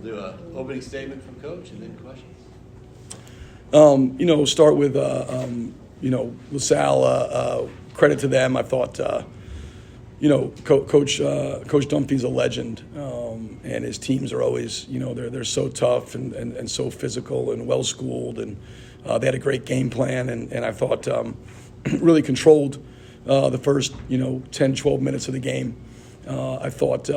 Do a opening statement from Coach and then questions. Start with, Salle. Credit to them. I thought, Coach Dunphy's a legend, and his teams are always, they're so tough and so physical and well schooled, and they had a great game plan, and I thought really controlled the first 10, 12 minutes of the game. I thought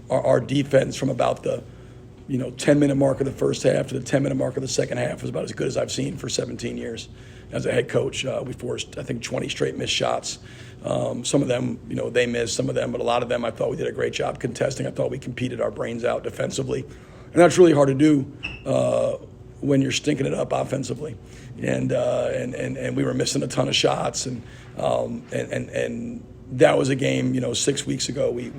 our defense from about the 10-minute mark of the first half to the 10-minute mark of the second half was about as good as I've seen for 17 years as a head coach. We forced, I think, 20 straight missed shots. Some of them, they missed, some of them, but a lot of them I thought we did a great job contesting. I thought we competed our brains out defensively. And that's really hard to do when you're stinking it up offensively. And we were missing a ton of shots. And that was a game, 6 weeks ago we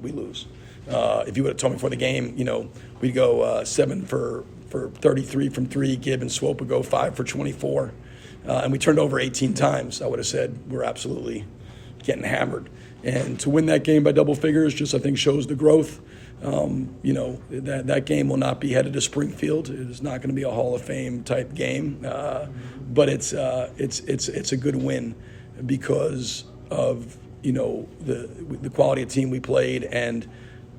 lose. If you would have told me before the game, we'd go 7 for 33 from 3. Gibb and Swope would go 5 for 24. And we turned over 18 times. I would have said we're absolutely getting hammered. And to win that game by double figures just, I think, shows the growth. That game will not be headed to Springfield. It is not going to be a Hall of Fame type game. But it's a good win because of, the quality of team we played and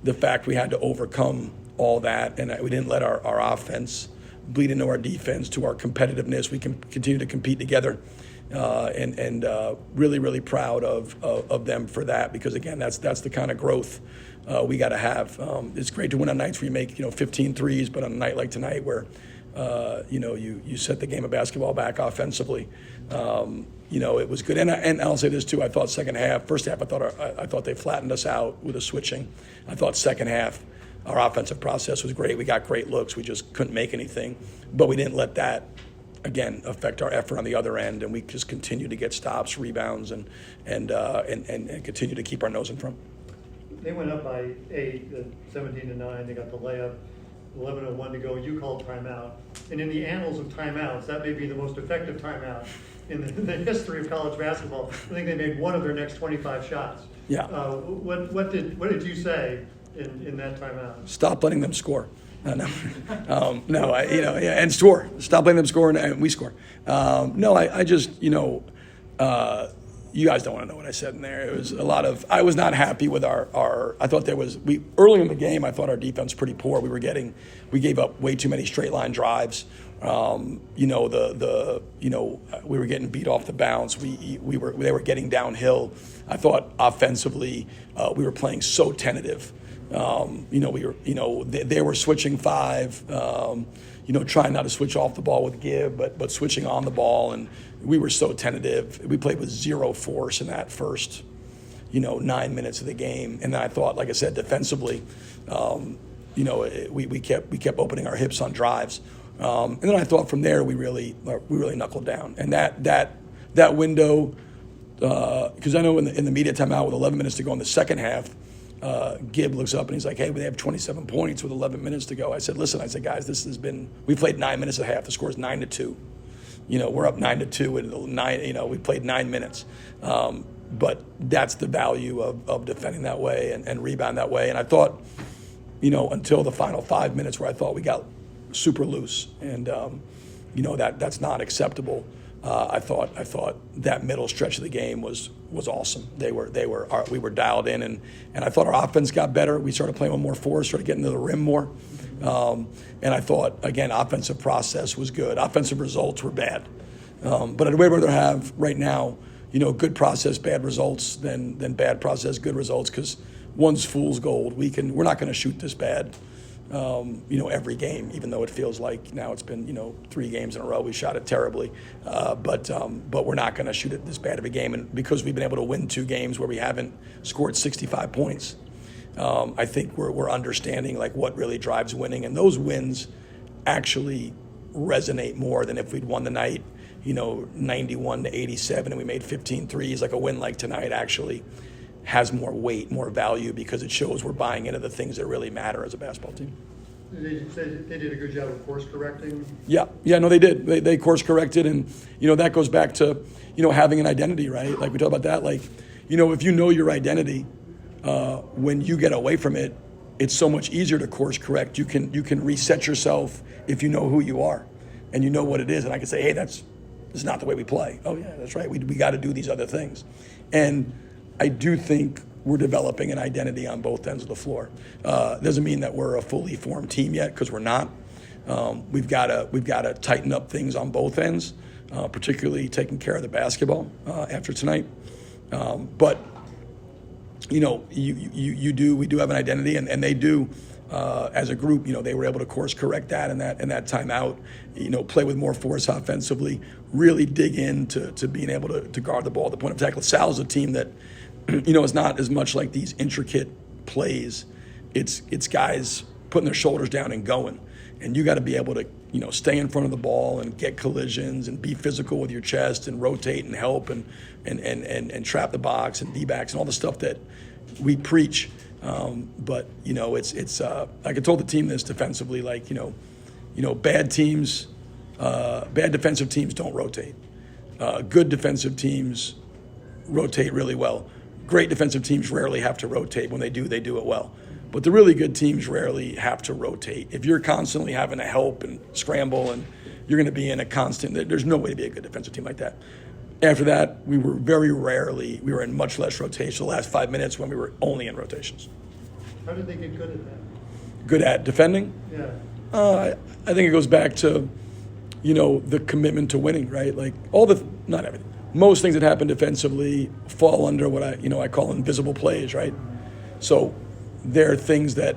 the fact we had to overcome all that, and we didn't let our offense bleed into our defense, to our competitiveness. We can continue to compete together, and really, really proud of them for that, because again, that's the kind of growth we got to have. It's great to win on nights where you make 15 threes, but on a night like tonight where you set the game of basketball back offensively. It was good, and I'll say this too. I thought first half, I thought they flattened us out with the switching. I thought second half, our offensive process was great. We got great looks. We just couldn't make anything, but we didn't let that again affect our effort on the other end, and we just continued to get stops, rebounds, and continue to keep our nose in front. They went up by 8, 17-9. They got the layup. 11:01 to go. You called timeout, and in the annals of timeouts, that may be the most effective timeout in the history of college basketball. I think they made one of their next 25 shots. Yeah. What did you say in that timeout? Stop letting them score. And score. Stop letting them score, and we score. I just, you guys don't want to know what I said in there. It was a lot of, I was not happy with our I thought early in the game, I thought our defense was pretty poor. We gave up way too many straight line drives. We were getting beat off the bounce. They were getting downhill. I thought offensively, we were playing so tentative. They were switching 5, trying not to switch off the ball with Gibb, but switching on the ball, and we were so tentative. We played with zero force in that first, 9 minutes of the game. And then I thought, like I said, defensively, we kept opening our hips on drives. And then I thought from there we really knuckled down. And that window, because I know in the media timeout with 11 minutes to go in the second half, Gibb looks up and he's like, hey, they have 27 points with 11 minutes to go. I said, guys, we played 9 minutes at half. The score is 9-2. We're up 9-2 and 9, we played 9 minutes. But that's the value of defending that way and rebound that way. And I thought, until the final 5 minutes where I thought we got super loose, and that's not acceptable. I thought that middle stretch of the game was awesome. We were dialed in, and I thought our offense got better. We started playing with more force, started getting to the rim more, and I thought again offensive process was good. Offensive results were bad, but I'd way rather have right now good process, bad results than bad process, good results, because one's fool's gold. We're not going to shoot this bad. Every game, even though it feels like now it's been, 3 games in a row we shot it terribly, but we're not going to shoot it this bad of a game. And because we've been able to win 2 games where we haven't scored 65 points, I think we're understanding like what really drives winning, and those wins actually resonate more than if we'd won the night, 91-87, and we made 15 threes. Like a win like tonight actually has more weight, more value, because it shows we're buying into the things that really matter as a basketball team. They did a good job of course correcting? Yeah, no, they did. They course corrected, and that goes back to having an identity, right? Like we talk about that. Like if you know your identity, when you get away from it, it's so much easier to course correct. You can reset yourself if you know who you are and you know what it is. And I can say, hey, that's not the way we play. Oh yeah, that's right. We got to do these other things. And I do think we're developing an identity on both ends of the floor. Doesn't mean that we're a fully formed team yet, because we're not. We've got to tighten up things on both ends, particularly taking care of the basketball after tonight. But we do have an identity, and they do. As a group, they were able to course correct that and that timeout, play with more force offensively, really dig into being able to guard the ball at the point of tackle. Sal's a team that, is not as much like these intricate plays. It's guys putting their shoulders down and going. And you got to be able to, stay in front of the ball and get collisions and be physical with your chest and rotate and help and trap the box and D-backs and all the stuff that we preach. But it's like I told the team this defensively, bad teams, bad defensive teams don't rotate. Good defensive teams rotate really well. Great defensive teams rarely have to rotate. When they do it well. But the really good teams rarely have to rotate. If you're constantly having to help and scramble and you're going to be in a constant, there's no way to be a good defensive team like that. After that, we were in much less rotation the last 5 minutes when we were only in rotations. How did they get good at that? Good at defending? Yeah. I think it goes back to, the commitment to winning, right? Like not everything. Most things that happen defensively fall under what I call invisible plays, right? So there are things that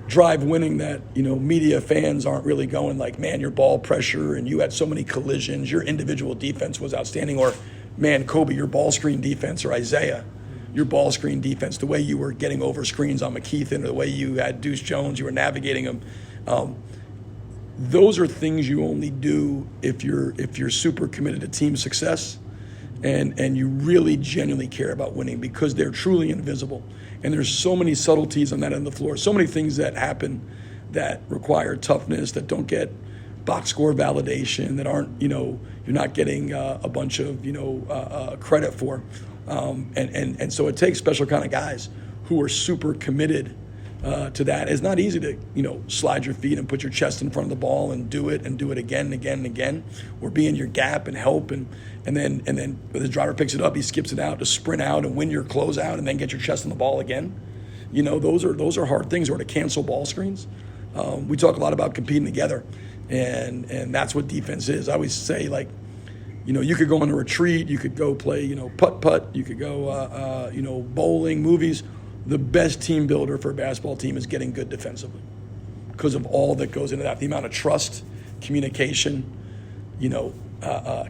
drive winning that, media fans aren't really going like, man, your ball pressure and you had so many collisions, your individual defense was outstanding, or man, Kobe, your ball screen defense, or Isaiah, your ball screen defense, the way you were getting over screens on McKeithen, or the way you had Deuce Jones, you were navigating them. Those are things you only do if you're super committed to team success and you really genuinely care about winning, because they're truly invisible. And there's so many subtleties on that end of the floor, so many things that happen that require toughness, that don't get box score validation, that aren't, you're not getting a bunch of, credit for. And so it takes special kind of guys who are super committed to that. It's not easy to, slide your feet and put your chest in front of the ball and do it again and again and again, or be in your gap and help. And then when the driver picks it up, he skips it out to sprint out and win your closeout and then get your chest on the ball again. Those are hard things, or to cancel ball screens. We talk a lot about competing together, and that's what defense is. I always say, you could go on a retreat, you could go play, putt-putt, you could go, bowling, movies. The best team builder for a basketball team is getting good defensively, because of all that goes into that. The amount of trust, communication,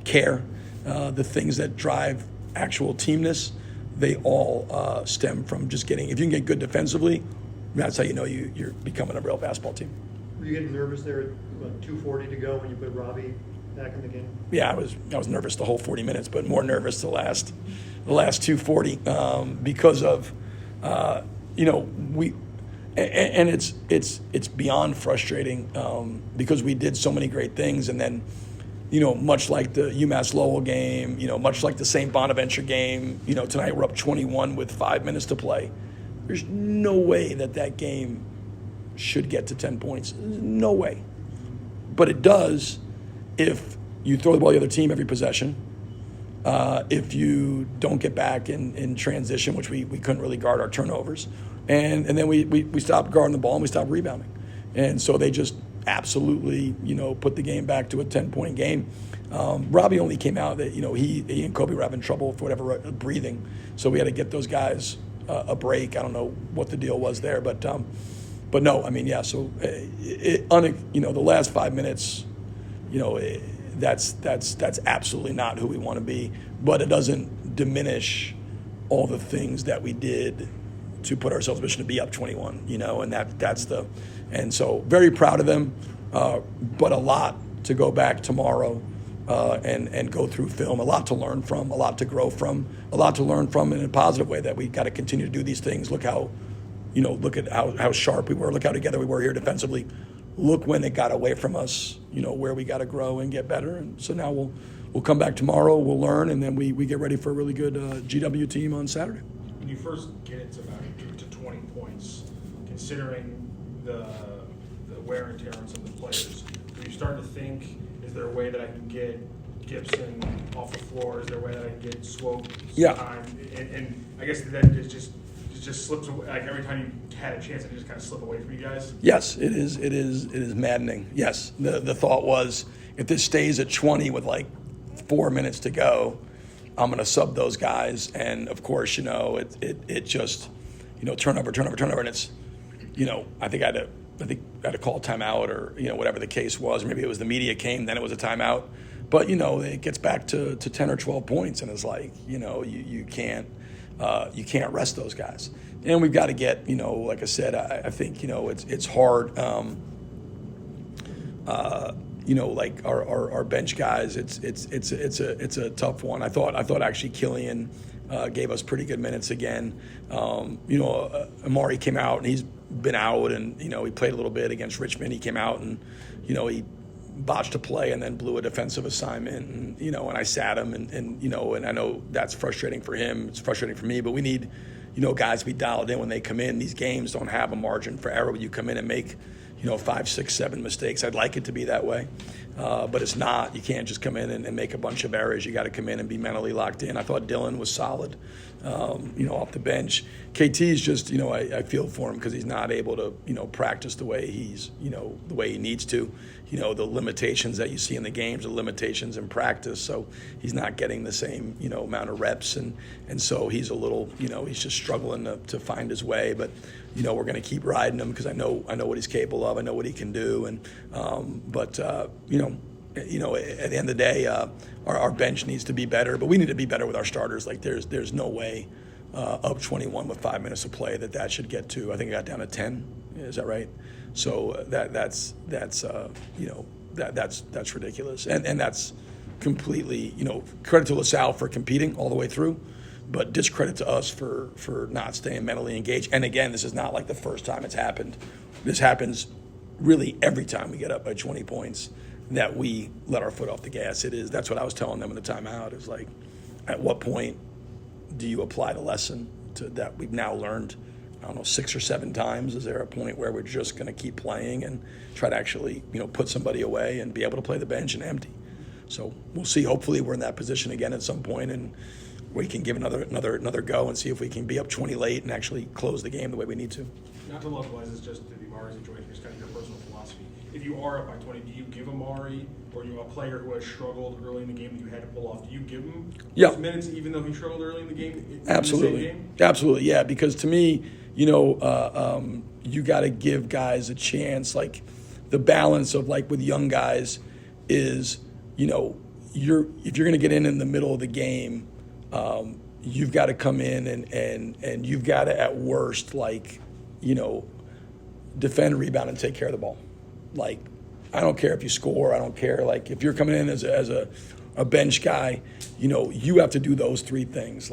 care, the things that drive actual teamness, they all stem from just getting, if you can get good defensively, that's how you know you're becoming a real basketball team. Were you getting nervous there at 2:40 to go when you put Robbie back in the game? Yeah, I was nervous the whole 40 minutes, but more nervous the last 2:40 because of it's beyond frustrating because we did so many great things, and then much like the UMass Lowell game, much like the St. Bonaventure game, tonight we're up 21 with 5 minutes to play. There's no way that game should get to 10 points. No way. But it does if you throw the ball to the other team every possession. If you don't get back in transition, which we couldn't really guard our turnovers. And then we stopped guarding the ball and we stopped rebounding. And so they just absolutely, put the game back to a 10-point game. Robbie only came out that, he and Kobe were having trouble for whatever breathing. So we had to get those guys a break. I don't know what the deal was there, but no, I mean, yeah. So the last 5 minutes, that's absolutely not who we want to be, but it doesn't diminish all the things that we did to put ourselves in a position to be up 21, and so very proud of them, but a lot to go back tomorrow and go through film, a lot to learn from, a lot to grow from, a lot to learn from in a positive way, that we got to continue to do these things. Look at how sharp we were, look how together we were here defensively. Look when it got away from us, where we got to grow and get better. And so now we'll come back tomorrow, we'll learn, and then we get ready for a really good GW team on Saturday. When you first get it to 20 points, considering the wear and tear on some of the players, are you starting to think, is there a way that I can get Gibson off the floor? Is there a way that I can get Swope some time? And I guess then it just slips away. Like every time you had a chance, it just kind of slip away from you guys. Yes, it is maddening. Yes, the thought was, if this stays at 20 with like 4 minutes to go, I'm going to sub those guys, and of course, it just, turnover, and it's, I think I had to call a timeout, or whatever the case was. Maybe it was the media came, then it was a timeout. But it gets back to 10 or 12 points, and it's like you can't rest those guys. And we've got to get like I said, I think it's hard. Like our bench guys, it's a tough one. I thought actually Killian gave us pretty good minutes again. Amari came out, and he's been out, and he played a little bit against Richmond. He came out, and he botched a play and then blew a defensive assignment, and I sat him, and I know that's frustrating for him. It's frustrating for me, but we need guys to be dialed in when they come in. These games don't have a margin for error when you come in and make 5, 6, 7 mistakes. I'd like it to be that way, but it's not. You can't just come in and make a bunch of errors. You got to come in and be mentally locked in. I thought Dylan was solid, off the bench. KT's just, I feel for him because he's not able to, practice the way the way he needs to. The limitations that you see in the games, the limitations in practice. So he's not getting the same, amount of reps, and so he's a little, he's just struggling to find his way. But we're going to keep riding him because I know what he's capable of. I know what he can do, and at the end of the day, our bench needs to be better, but we need to be better with our starters. Like there's no way up 21 with 5 minutes to play that should get to. I think it got down to 10. Is that right? So that's ridiculous, and that's completely credit to LaSalle for competing all the way through, but discredit to us for not staying mentally engaged. And again, this is not like the first time it's happened. This happens really every time we get up by 20 points that we let our foot off the gas. That's what I was telling them in the timeout. It's like, at what point do you apply the lesson that we've now learned, 6 or 7 times? Is there a point where we're just going to keep playing and try to actually, put somebody away and be able to play the bench and empty? So we'll see. Hopefully we're in that position again at some point, and we can give another go and see if we can be up 20 late and actually close the game the way we need to. Not to localize this just to the Amari situation, just kind of your personal philosophy. If you are up by 20, do you give Amari, or a player who has struggled early in the game that you had to pull off, do you give him those minutes even though he struggled early in the game? Absolutely. In the same game? Absolutely, yeah. Because to me, you got to give guys a chance. Like the balance of with young guys is, if you're going to get in the middle of the game, you've got to come in and you've got to at worst defend, rebound, and take care of the ball. I don't care if you score. I don't care. If you're coming in as a bench guy, you have to do those 3 things.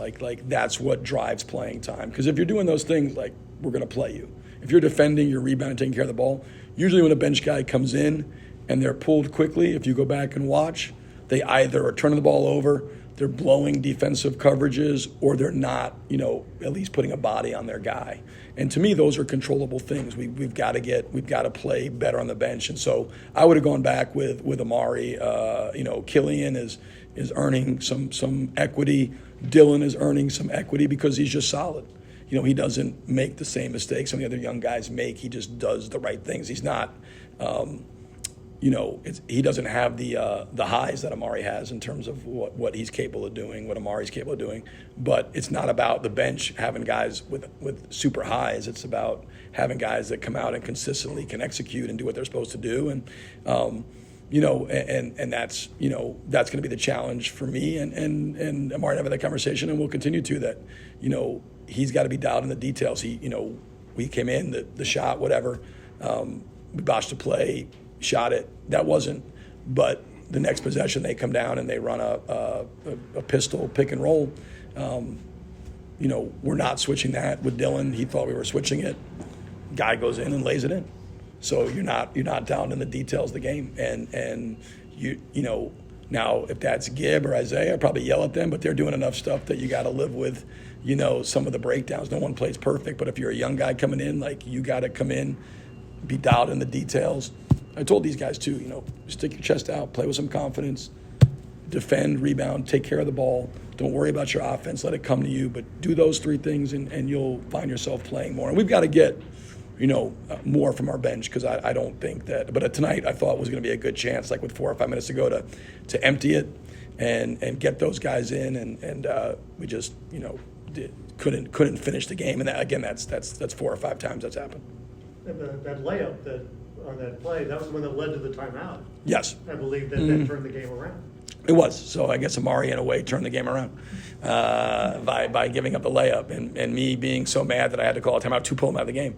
That's what drives playing time. Because if you're doing those things, we're going to play you. If you're defending, you're rebounding, taking care of the ball. Usually when a bench guy comes in and they're pulled quickly, if you go back and watch, they either are turning the ball over, they're blowing defensive coverages, or they're not, at least putting a body on their guy. And to me, those are controllable things. We've got to play better on the bench. And so I would have gone back with Amari. Killian is earning some equity. Dylan is earning some equity because he's just solid. He doesn't make the same mistakes some of the other young guys make. He just does the right things. He's not. He doesn't have the highs that Amari has in terms of what he's capable of doing, what Amari's capable of doing. But it's not about the bench having guys with super highs. It's about having guys that come out and consistently can execute and do what they're supposed to do. And and that's that's going to be the challenge for me and Amari having that conversation, and we'll continue to that. He's got to be dialed in the details. We came in the shot, whatever. We botched a play. Shot it. That wasn't. But the next possession, they come down and they run a pistol pick and roll. We're not switching that with Dylan. He thought we were switching it. Guy goes in and lays it in. So you're not down in the details of the game, and Now, if that's Gibb or Isaiah, I'd probably yell at them, but they're doing enough stuff that you got to live with, some of the breakdowns. No one plays perfect, but if you're a young guy coming in, like, you got to come in, be dialed in the details. I told these guys too, stick your chest out, play with some confidence, defend, rebound, take care of the ball. Don't worry about your offense. Let it come to you. But do those three things, and you'll find yourself playing more. And we've got to get, more from our bench, because I don't think that. But tonight I thought was going to be a good chance, like with 4 or 5 minutes to go, to empty it and get those guys in. And we just, couldn't finish the game. And that, again, that's 4 or 5 times that's happened. And that layup on that play, that was the one that led to the timeout. Yes. I believe that turned the game around. It was. So I guess Amari, in a way, turned the game around by giving up the layup and me being so mad that I had to call a timeout to pull him out of the game.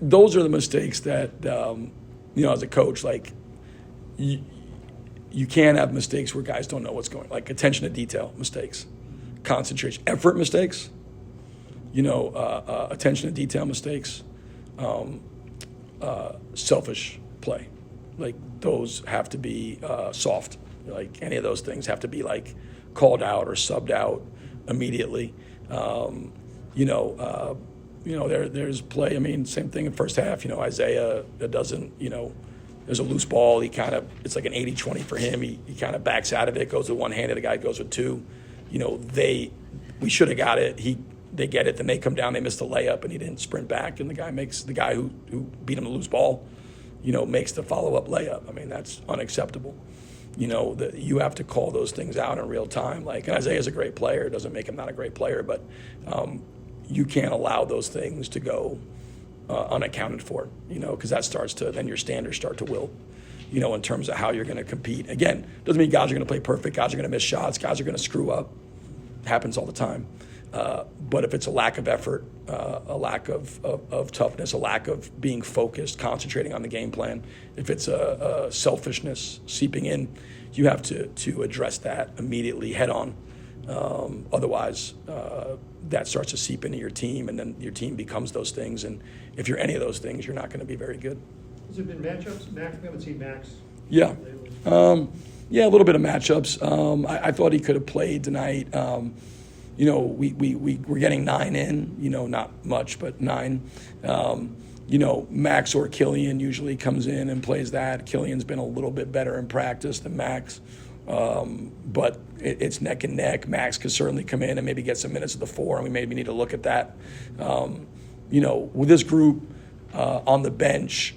Those are the mistakes that, as a coach, like, you can't have mistakes where guys don't know what's going on. Like attention to detail mistakes, concentration, effort mistakes, attention to detail mistakes, selfish play. Like, those have to be soft. Like, any of those things have to be, like, called out or subbed out immediately. There's play. I mean, same thing in first half. Isaiah doesn't, there's a loose ball. It's like an 80-20 for him. He kind of backs out of it, goes with one-handed. The guy goes with two. We should have got it. They get it. Then they come down. They miss the layup, and he didn't sprint back. And the guy who beat him the loose ball, makes the follow-up layup. I mean, that's unacceptable. You have to call those things out in real time. Like, and Isaiah's a great player. It doesn't make him not a great player, but you can't allow those things to go unaccounted for, because that starts to, then your standards start to wilt, in terms of how you're going to compete. Again, doesn't mean guys are going to play perfect. Guys are going to miss shots. Guys are going to screw up. It happens all the time. But if it's a lack of effort, a lack of toughness, a lack of being focused, concentrating on the game plan, if it's a selfishness seeping in, you have to address that immediately head on. Otherwise, that starts to seep into your team, and then your team becomes those things. And if you're any of those things, you're not going to be very good. Has there been matchups? Max, we haven't seen Max. Yeah. A little bit of matchups. I thought he could have played tonight. We're getting 9 in, not much, but 9. Max or Killian usually comes in and plays that. Killian's been a little bit better in practice than Max, but it's neck and neck. Max could certainly come in and maybe get some minutes at the 4, and we maybe need to look at that. With this group on the bench,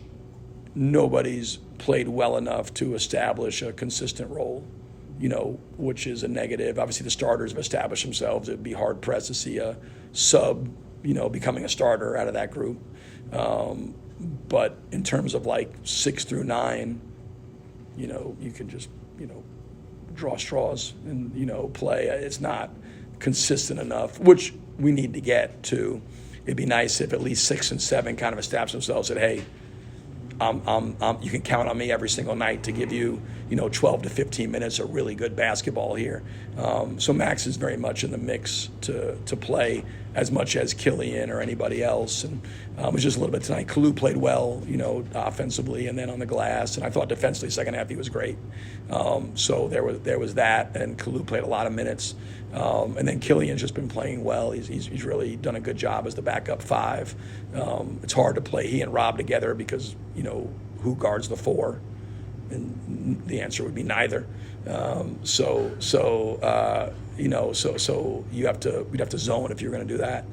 nobody's played well enough to establish a consistent role, which is a negative. Obviously, the starters have established themselves. It'd be hard-pressed to see a sub, becoming a starter out of that group. But in terms of, like, 6 through 9, you can just, draw straws and, play. It's not consistent enough, which we need to get to. It'd be nice if at least 6 and 7 kind of establish themselves that, hey, you can count on me every single night to give you, 12 to 15 minutes of really good basketball here. So Max is very much in the mix to play as much as Killian or anybody else. And it was just a little bit tonight. Kalu played well, offensively and then on the glass. And I thought defensively, second half, he was great. So there was that. And Kalu played a lot of minutes. And then Killian's just been playing well. He's really done a good job as the backup 5. It's hard to play he and Rob together because, who guards the 4? And the answer would be neither. So we'd have to zone if you're going to do that,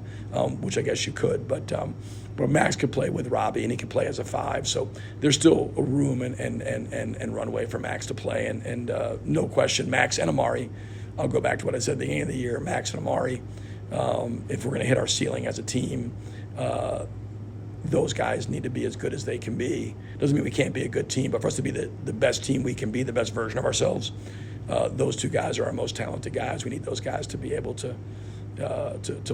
which I guess you could. But Max could play with Robbie, and he could play as a 5. So there's still a room and runway for Max to play. And no question, Max and Amari. I'll go back to what I said at the beginning of the year. Max and Amari, if we're going to hit our ceiling as a team, those guys need to be as good as they can be. Doesn't mean we can't be a good team, but for us to be the best team we can be, the best version of ourselves, those 2 guys are our most talented guys. We need those guys to be able to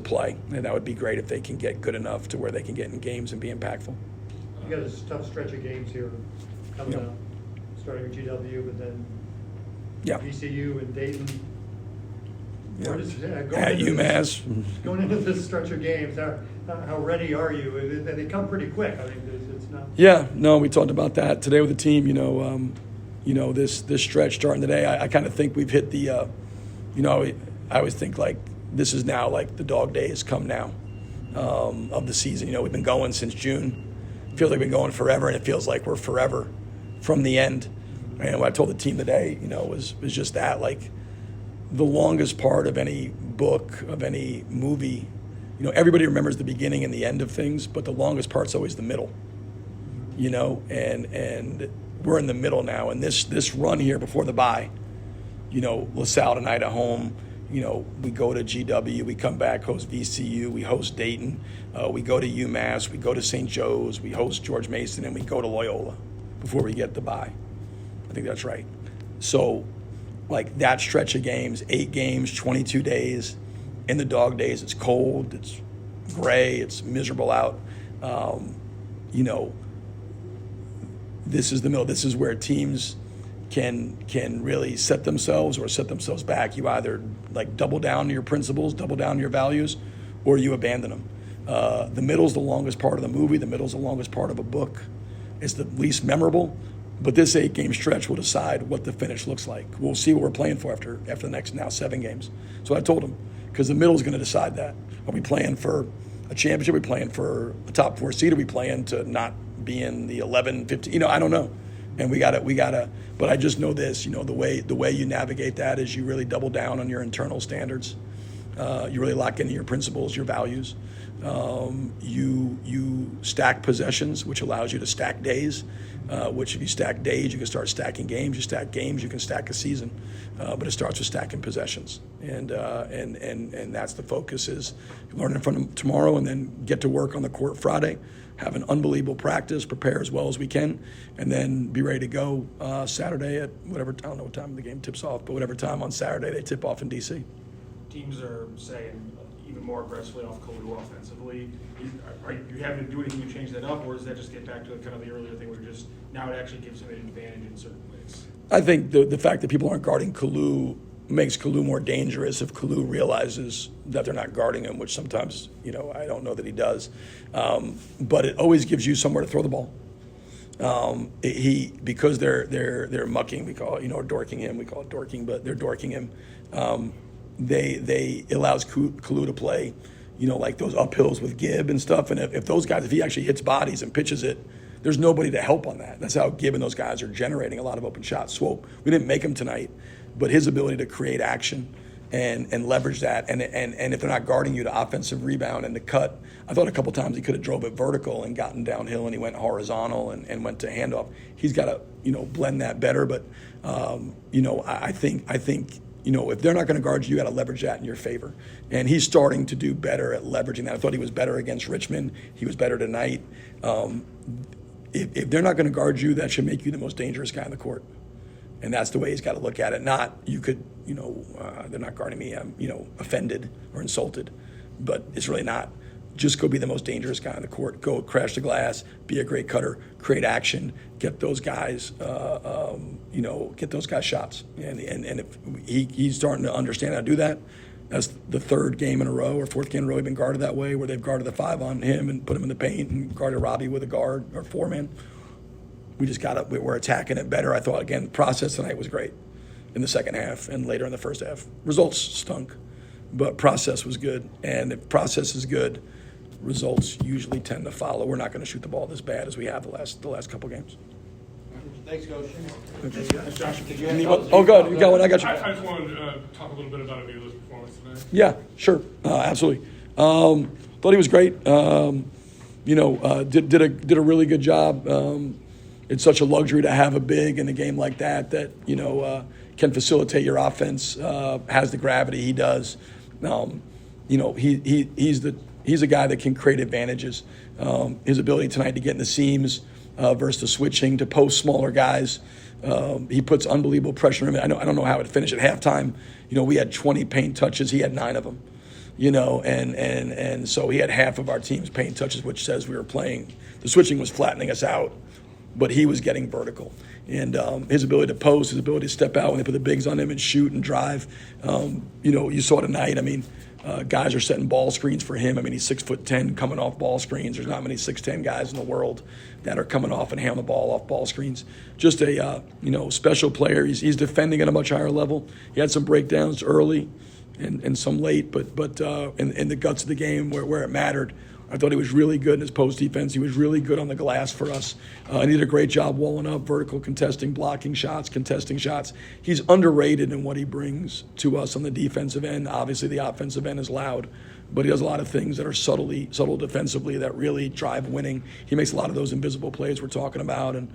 play, and that would be great if they can get good enough to where they can get in games and be impactful. You got a tough stretch of games here coming up, starting with GW, but then VCU and Dayton. At UMass. Going into this stretch of games, how ready are you? And they come pretty quick. I mean, it's not. Yeah, no, we talked about that today with the team. this stretch starting today, I kind of think we've hit the, I always think like this is now like the dog days come now of the season. We've been going since June. It feels like we've been going forever, and it feels like we're forever from the end. And what I told the team today, was just that, like, the longest part of any book, of any movie, everybody remembers the beginning and the end of things, but the longest part's always the middle, and we're in the middle now. And this run here before the bye, LaSalle tonight at home, we go to GW, we come back, host VCU, we host Dayton, we go to UMass, we go to St. Joe's, we host George Mason, and we go to Loyola before we get the bye. I think that's right. So, like, that stretch of games, 8 games, 22 days, in the dog days, it's cold, it's gray, it's miserable out. This is the middle. This is where teams can really set themselves or set themselves back. You either like double down to your principles, double down to your values, or you abandon them. The middle's the longest part of the movie. The middle's the longest part of a book. It's the least memorable. But this 8-game stretch will decide what the finish looks like. We'll see what we're playing for after the next now 7 games. So I told them, because the middle is going to decide that. Are we playing for a championship? Are we playing for a top 4 seed? Are we playing to not be in the 11, 15? I don't know. And we gotta. But I just know this. The way you navigate that is you really double down on your internal standards. You really lock into your principles, your values. You stack possessions, which allows you to stack days. Which if you stack days, you can start stacking games. You stack games, you can stack a season. But it starts with stacking possessions, and that's the focus: is learning from tomorrow, and then get to work on the court Friday, have an unbelievable practice, prepare as well as we can, and then be ready to go Saturday at whatever, I don't know what time the game tips off, but whatever time on Saturday they tip off in DC. Teams are saying even more aggressively off Kalu offensively. Are you having to do anything to change that up, or does that just get back to kind of the earlier thing where just now it actually gives him an advantage in certain ways? I think the fact that people aren't guarding Kalu makes Kalu more dangerous if Kalu realizes that they're not guarding him, which sometimes, I don't know that he does. But it always gives you somewhere to throw the ball. Because they're mucking, we call it, or dorking him. We call it dorking, but they're dorking him. They allows Kalu to play, like those uphills with Gibb and stuff. And if those guys, if he actually hits bodies and pitches it, there's nobody to help on that. That's how Gibb and those guys are generating a lot of open shots. Swope, we didn't make him tonight, but his ability to create action and leverage that, and if they're not guarding you, to offensive rebound and to cut. I thought a couple times he could have drove it vertical and gotten downhill, and he went horizontal and went to handoff. He's got to blend that better. But I think if they're not going to guard you, got to leverage that in your favor. And he's starting to do better at leveraging that. I thought he was better against Richmond. He was better tonight. If they're not going to guard you, that should make you the most dangerous guy on the court. And that's the way he's got to look at it. Not you could, they're not guarding me, I'm, offended or insulted. But it's really not. Just go be the most dangerous guy on the court. Go crash the glass, be a great cutter, create action, get those guys, get those guys shots. And if he's starting to understand how to do that, that's the 3rd game in a row or 4th game in a row he's been guarded that way, where they've guarded the 5 on him and put him in the paint and guarded Robbie with a guard or 4-man. We just we're attacking it better. I thought, again, the process tonight was great in the second half and later in the first half. Results stunk, but process was good. And if process is good, results usually tend to follow. We're not going to shoot the ball this bad as we have the last couple games. Thanks, Coach. Thanks, Josh. Did you have Anyone? Oh, good. You got one? I got you. I just wanted to talk a little bit about Avila's performance tonight. Yeah, sure. Absolutely. Thought he was great. Did a really good job. It's such a luxury to have a big in a game like that can facilitate your offense, has the gravity he does. He's a guy that can create advantages. His ability tonight to get in the seams versus the switching to post smaller guys. He puts unbelievable pressure on him. I don't know how it finished at halftime. We had 20 paint touches. He had 9 of them. And so he had half of our team's paint touches, which says we were playing. The switching was flattening us out. but he was getting vertical. And his ability to post, his ability to step out when they put the bigs on him and shoot and drive. You saw tonight, guys are setting ball screens for him. He's 6'10", coming off ball screens. There's not many 6'10" guys in the world that are coming off and handling the ball off ball screens. Just a special player. He's defending at a much higher level. He had some breakdowns early and some late, but in the guts of the game where it mattered, I thought he was really good in his post defense. He was really good on the glass for us. And he did a great job walling up, vertical contesting, blocking shots, contesting shots. He's underrated in what he brings to us on the defensive end. Obviously, the offensive end is loud, but he does a lot of things that are subtle defensively that really drive winning. He makes a lot of those invisible plays we're talking about. And,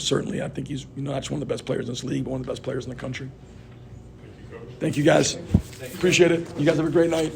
certainly I think he's not just one of the best players in this league, but one of the best players in the country. Thank you, Coach. Thank you, guys. Appreciate it. You guys have a great night.